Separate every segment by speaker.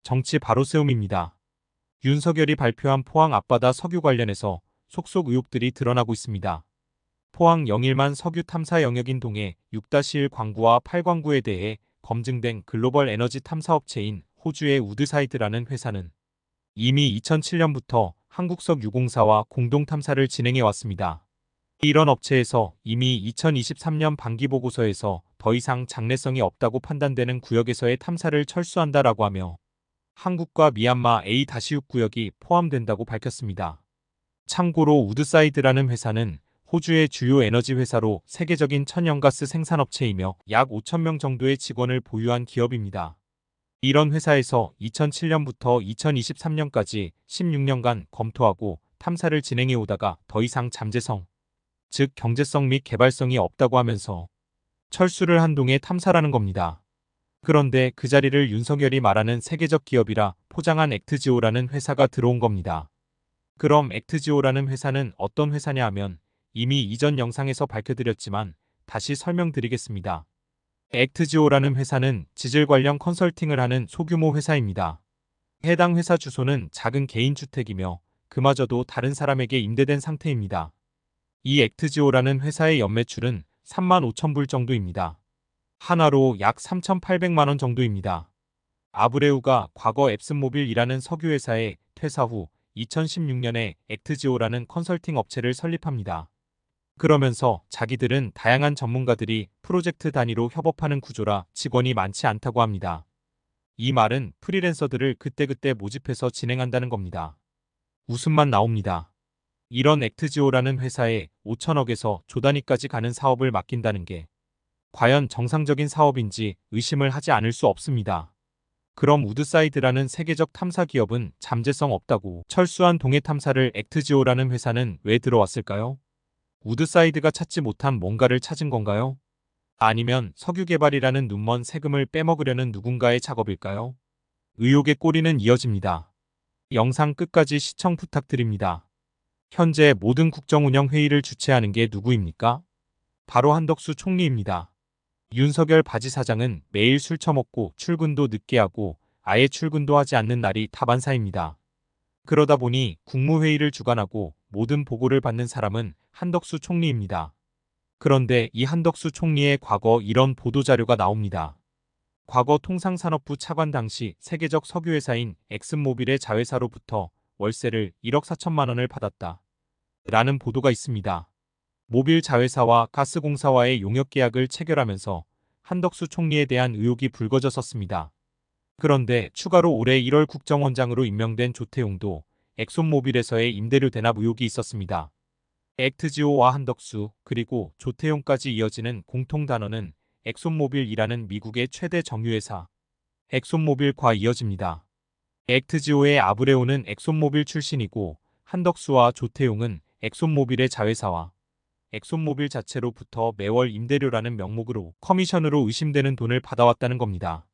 Speaker 1: 정치 바로세움입니다. 윤석열이 발표한 포항 앞바다 석유 관련해서 속속 의혹들이 드러나고 있습니다. 포항 영일만 석유 탐사 영역인 동해 6-1 광구와 8광구에 대해 검증된 글로벌 에너지 탐사 업체인 호주의 우드사이드라는 회사는 이미 2007년부터 한국석유공사와 공동 탐사를 진행해 왔습니다. 이런 업체에서 이미 2023년 반기보고서에서 더 이상 장래성이 없다고 판단되는 구역에서의 탐사를 철수한다라고 하며 한국과 미얀마 A-6 구역이 포함된다고 밝혔습니다. 참고로 우드사이드라는 회사는 호주의 주요 에너지 회사로 세계적인 천연가스 생산업체이며 약 5,000명 정도의 직원을 보유한 기업입니다. 이런 회사에서 2007년부터 2023년까지 16년간 검토하고 탐사를 진행해 오다가 더 이상 잠재성, 즉 경제성 및 개발성이 없다고 하면서 철수를 한 동의 탐사라는 겁니다. 그런데 그 자리를 윤석열이 말하는 세계적 기업이라 포장한 액트지오라는 회사가 들어온 겁니다. 그럼 액트지오라는 회사는 어떤 회사냐 하면 이미 이전 영상에서 밝혀드렸지만 다시 설명드리겠습니다. 액트지오라는 회사는 지질 관련 컨설팅을 하는 소규모 회사입니다. 해당 회사 주소는 작은 개인주택이며 그마저도 다른 사람에게 임대된 상태입니다. 이 액트지오라는 회사의 연매출은 35,000불 정도입니다. 하나로 약 3,800만원 정도입니다. 아브레우가 과거 앱슨모빌이라는 석유회사에 퇴사 후 2016년에 액트지오라는 컨설팅 업체를 설립합니다. 그러면서 자기들은 다양한 전문가들이 프로젝트 단위로 협업하는 구조라 직원이 많지 않다고 합니다. 이 말은 프리랜서들을 그때그때 모집해서 진행한다는 겁니다. 웃음만 나옵니다. 이런 액트지오라는 회사에 5천억에서 조 단위까지 가는 사업을 맡긴다는 게 과연 정상적인 사업인지 의심을 하지 않을 수 없습니다. 그럼 우드사이드라는 세계적 탐사 기업은 잠재성 없다고 철수한 동해 탐사를 액트지오라는 회사는 왜 들어왔을까요? 우드사이드가 찾지 못한 뭔가를 찾은 건가요? 아니면 석유개발이라는 눈먼 세금을 빼먹으려는 누군가의 작업일까요? 의혹의 꼬리는 이어집니다. 영상 끝까지 시청 부탁드립니다. 현재 모든 국정운영 회의를 주최하는 게 누구입니까? 바로 한덕수 총리입니다. 윤석열 바지 사장은 매일 술 처먹고 출근도 늦게 하고 아예 출근도 하지 않는 날이 다반사입니다. 그러다 보니 국무회의를 주관하고 모든 보고를 받는 사람은 한덕수 총리입니다. 그런데 이 한덕수 총리의 과거 이런 보도자료가 나옵니다. 과거 통상산업부 차관 당시 세계적 석유회사인 엑슨모빌의 자회사로부터 월세를 1억 4천만 원을 받았다. 라는 보도가 있습니다. 모빌 자회사와 가스공사와의 용역계약을 체결하면서 한덕수 총리에 대한 의혹이 불거졌었습니다. 그런데 추가로 올해 1월 국정원장으로 임명된 조태용도 엑손모빌에서의 임대료 대납 의혹이 있었습니다. 액트지오와 한덕수 그리고 조태용까지 이어지는 공통단어는 엑손모빌이라는 미국의 최대 정유회사 엑손모빌과 이어집니다. 액트지오의 아브레오는 엑손모빌 출신이고 한덕수와 조태용은 엑손모빌의 자회사와 엑손모빌 자체로부터 매월 임대료라는 명목으로 커미션으로 의심되는 돈을 받아왔다는 겁니다.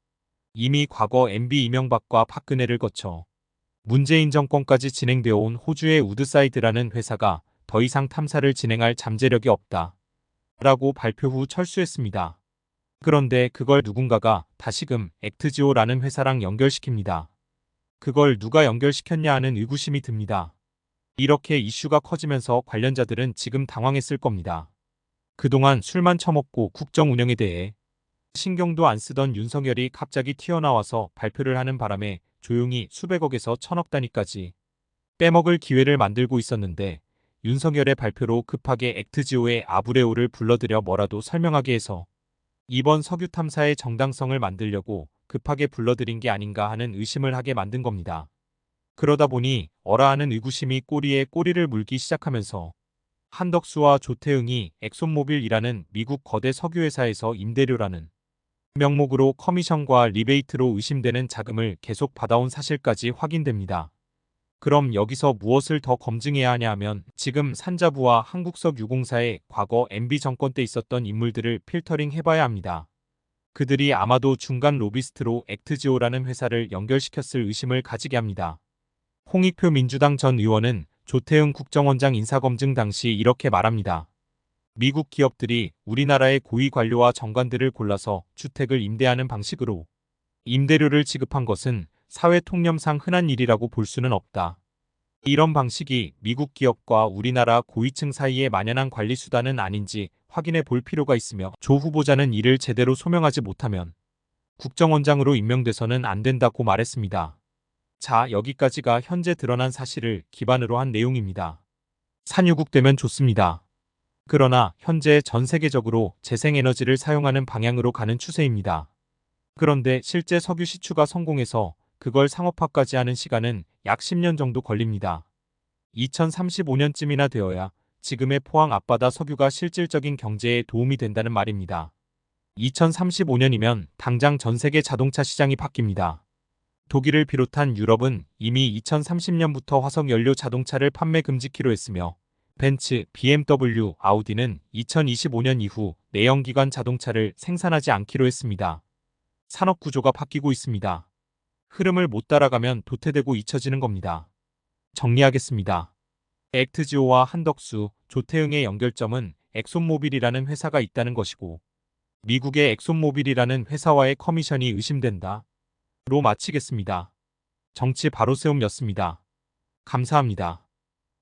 Speaker 1: 이미 과거 MB 이명박과 박근혜를 거쳐 문재인 정권까지 진행되어 온 호주의 우드사이드라는 회사가 더 이상 탐사를 진행할 잠재력이 없다. 라고 발표 후 철수했습니다. 그런데 그걸 누군가가 다시금 액트지오라는 회사랑 연결시킵니다. 그걸 누가 연결시켰냐 하는 의구심이 듭니다. 이렇게 이슈가 커지면서 관련자들은 지금 당황했을 겁니다. 그동안 술만 처먹고 국정 운영에 대해 신경도 안 쓰던 윤석열이 갑자기 튀어나와서 발표를 하는 바람에 조용히 수백억에서 천억 단위까지 빼먹을 기회를 만들고 있었는데 윤석열의 발표로 급하게 액트지오의 아브레오를 불러들여 뭐라도 설명하게 해서 이번 석유 탐사의 정당성을 만들려고 급하게 불러들인 게 아닌가 하는 의심을 하게 만든 겁니다. 그러다 보니 어라하는 의구심이 꼬리에 꼬리를 물기 시작하면서 한덕수와 조태응이 엑손모빌이라는 미국 거대 석유회사에서 임대료라는 명목으로 커미션과 리베이트로 의심되는 자금을 계속 받아온 사실까지 확인됩니다. 그럼 여기서 무엇을 더 검증해야 하냐 하면 지금 산자부와 한국석유공사의 과거 MB 정권 때 있었던 인물들을 필터링 해봐야 합니다. 그들이 아마도 중간 로비스트로 액트지오라는 회사를 연결시켰을 의심을 가지게 합니다. 홍익표 민주당 전 의원은 조태응 국정원장 인사검증 당시 이렇게 말합니다. 미국 기업들이 우리나라의 고위 관료와 정관들을 골라서 주택을 임대하는 방식으로 임대료를 지급한 것은 사회 통념상 흔한 일이라고 볼 수는 없다. 이런 방식이 미국 기업과 우리나라 고위층 사이에 만연한 관리 수단은 아닌지 확인해 볼 필요가 있으며 조 후보자는 이를 제대로 소명하지 못하면 국정원장으로 임명돼서는 안 된다고 말했습니다. 자, 여기까지가 현재 드러난 사실을 기반으로 한 내용입니다. 산유국되면 좋습니다. 그러나 현재 전 세계적으로 재생에너지를 사용하는 방향으로 가는 추세입니다. 그런데 실제 석유 시추가 성공해서 그걸 상업화까지 하는 시간은 약 10년 정도 걸립니다. 2035년쯤이나 되어야 지금의 포항 앞바다 석유가 실질적인 경제에 도움이 된다는 말입니다. 2035년이면 당장 전 세계 자동차 시장이 바뀝니다. 독일을 비롯한 유럽은 이미 2030년부터 화석연료 자동차를 판매 금지키로 했으며 벤츠, BMW, 아우디는 2025년 이후 내연기관 자동차를 생산하지 않기로 했습니다. 산업 구조가 바뀌고 있습니다. 흐름을 못 따라가면 도태되고 잊혀지는 겁니다. 정리하겠습니다. 액트지오와 한덕수, 조태응의 연결점은 엑손모빌이라는 회사가 있다는 것이고 미국의 엑손모빌이라는 회사와의 커미션이 의심된다. 로 마치겠습니다. 정치 바로세움이었습니다. 감사합니다.